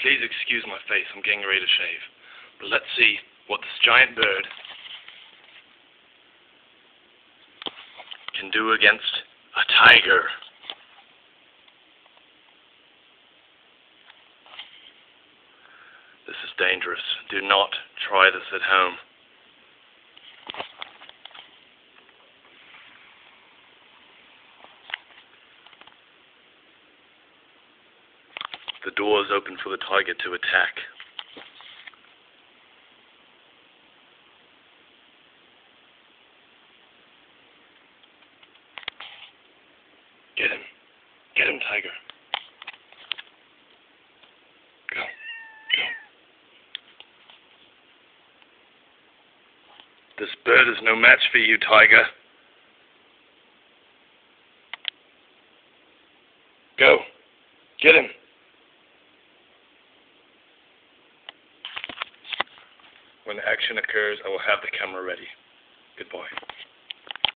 Please excuse my face, I'm getting ready to shave. But let's see what this giant bird can do against a tiger. This is dangerous. Do not try this at home. The door is open for the tiger to attack. Get him. Get him, tiger. Go. Go. This bird is no match for you, tiger. Go. Get him. When action occurs, I will have the camera ready. Goodbye.